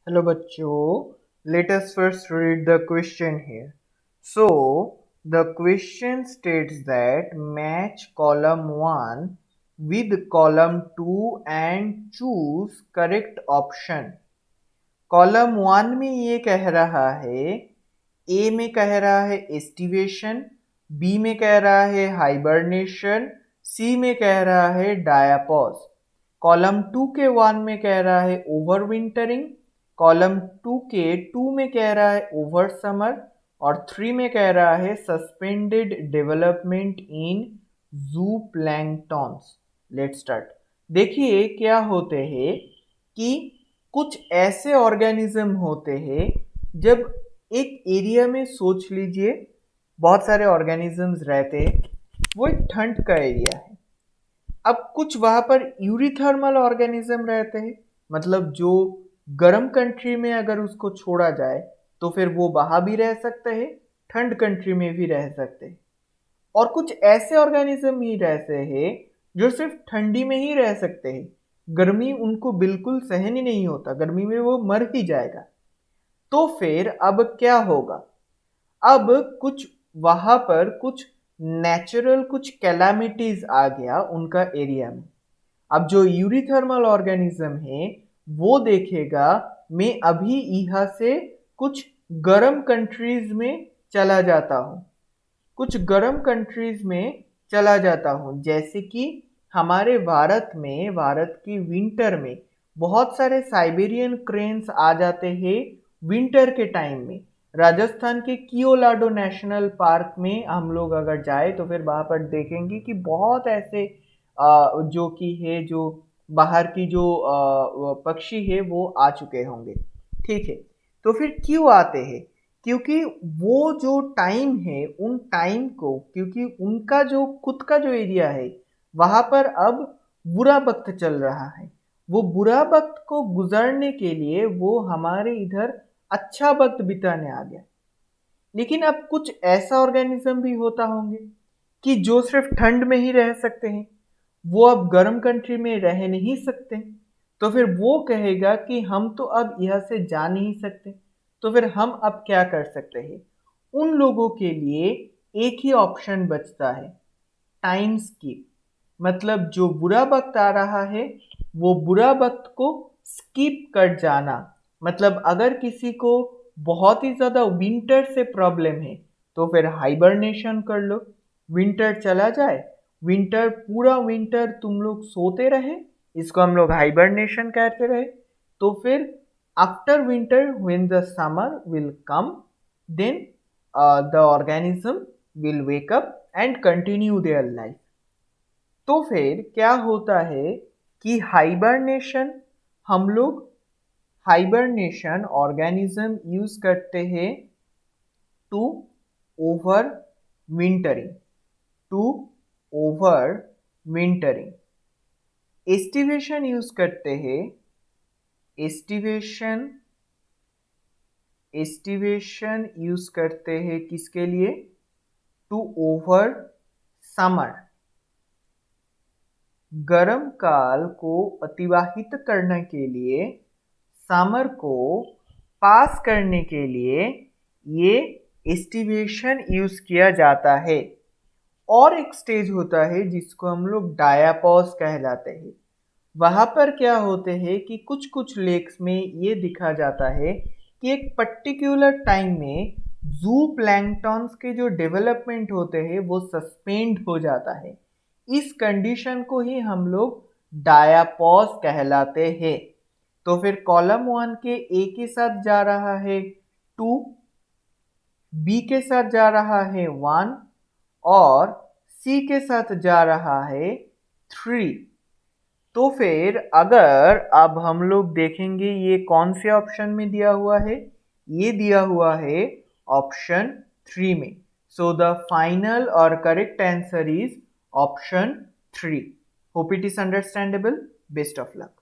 Hello bachcho, let us first read the question here. So, the question states that match column 1 with column 2 and choose correct option. Column 1 में ये कह रहा है, ए में कह रहा है एस्टिवेशन, बी में कह रहा है हाइबरनेशन, सी में कह रहा है डायापॉज। कॉलम 2 के 1 में कह रहा है ओवरविंटरिंग, कॉलम 2 के 2 में कह रहा है ओवर समर और 3 में कह रहा है सस्पेंडेड डेवलपमेंट इन जू प्लैंक्टॉन्स। Let's start. देखिए क्या होते हैं कि कुछ ऐसे ऑर्गेनिज्म होते हैं, जब एक एरिया में सोच लीजिए बहुत सारे ऑर्गेनिजम्स रहते हैं, वो एक ठंड का एरिया है। अब कुछ वहां पर यूरिथर्मल ऑर्गेनिज्म रहते हैं, मतलब जो गर्म कंट्री में अगर उसको छोड़ा जाए तो फिर वो वहां भी रह सकते हैं, ठंड कंट्री में भी रह सकते हैं। और कुछ ऐसे ऑर्गेनिज्म ही रहते हैं जो सिर्फ ठंडी में ही रह सकते हैं, गर्मी उनको बिल्कुल सहन ही नहीं होता, गर्मी में वो मर ही जाएगा। तो फिर अब क्या होगा? अब कुछ वहां पर कुछ नेचुरल कुछ कैलामिटीज आ गया उनका एरिया में। अब जो यूरिथर्मल ऑर्गेनिज्म है वो देखेगा मैं अभी यहाँ से कुछ गर्म कंट्रीज में चला जाता हूँ, कुछ गर्म कंट्रीज में चला जाता हूँ। जैसे कि हमारे भारत की विंटर में बहुत सारे साइबेरियन क्रेन्स आ जाते हैं विंटर के टाइम में। राजस्थान के कियोलाडो नेशनल पार्क में हम लोग अगर जाए तो फिर वहां पर देखेंगे कि बहुत ऐसे जो कि है जो बाहर की जो पक्षी है वो आ चुके होंगे। ठीक है, तो फिर क्यों आते हैं? क्योंकि वो जो टाइम है उन टाइम को, क्योंकि उनका जो खुद का जो एरिया है वहां पर अब बुरा वक्त चल रहा है, वो बुरा वक्त को गुजरने के लिए वो हमारे इधर अच्छा वक्त बिताने आ गया। लेकिन अब कुछ ऐसा ऑर्गेनिज्म भी होता होंगे कि जो सिर्फ ठंड में ही रह सकते हैं, वो अब गर्म कंट्री में रह नहीं सकते। तो फिर वो कहेगा कि हम तो अब यहाँ से जा नहीं सकते, तो फिर हम अब क्या कर सकते हैं? उन लोगों के लिए एक ही ऑप्शन बचता है, टाइम स्किप। मतलब जो बुरा वक्त आ रहा है वो बुरा वक्त को स्किप कर जाना। मतलब अगर किसी को बहुत ही ज़्यादा विंटर से प्रॉब्लम है तो फिर हाइबरनेशन कर लो। विंटर चला जाए, विंटर पूरा विंटर तुम लोग सोते रहे, इसको हम लोग हाइबरनेशन कहते रहे। तो फिर after winter when the summer will come, then the organism will wake up and continue their life. तो फिर क्या होता है कि हाइबरनेशन, हम लोग हाइबरनेशन ऑर्गेनिज्म यूज करते हैं to overwintering, to overwintering. Aestivation use करते हैं, एस्टिवेशन एस्टिवेशन यूज करते हैं किसके लिए? टू ओवर समर, गर्म काल को अतिवाहित करने के लिए, समर को पास करने के लिए ये एस्टिवेशन यूज किया जाता है। और एक स्टेज होता है जिसको हम लोग डायापॉज कहलाते हैं। वहां पर क्या होते हैं कि कुछ कुछ लेक्स में ये दिखा जाता है कि एक पर्टिकुलर टाइम में जू प्लैंक्टॉन्स के जो डेवलपमेंट होते हैं वो सस्पेंड हो जाता है। इस कंडीशन को ही हम लोग डायापॉज कहलाते हैं। तो फिर कॉलम 1 के ए के साथ जा रहा है 2, बी के साथ जा रहा है 1 और सी के साथ जा रहा है 3। तो फिर अगर अब हम लोग देखेंगे ये कौन से ऑप्शन में दिया हुआ है, ये दिया हुआ है ऑप्शन 3 में। सो द फाइनल और correct answer is option 3। Hope it is understandable. Best of luck.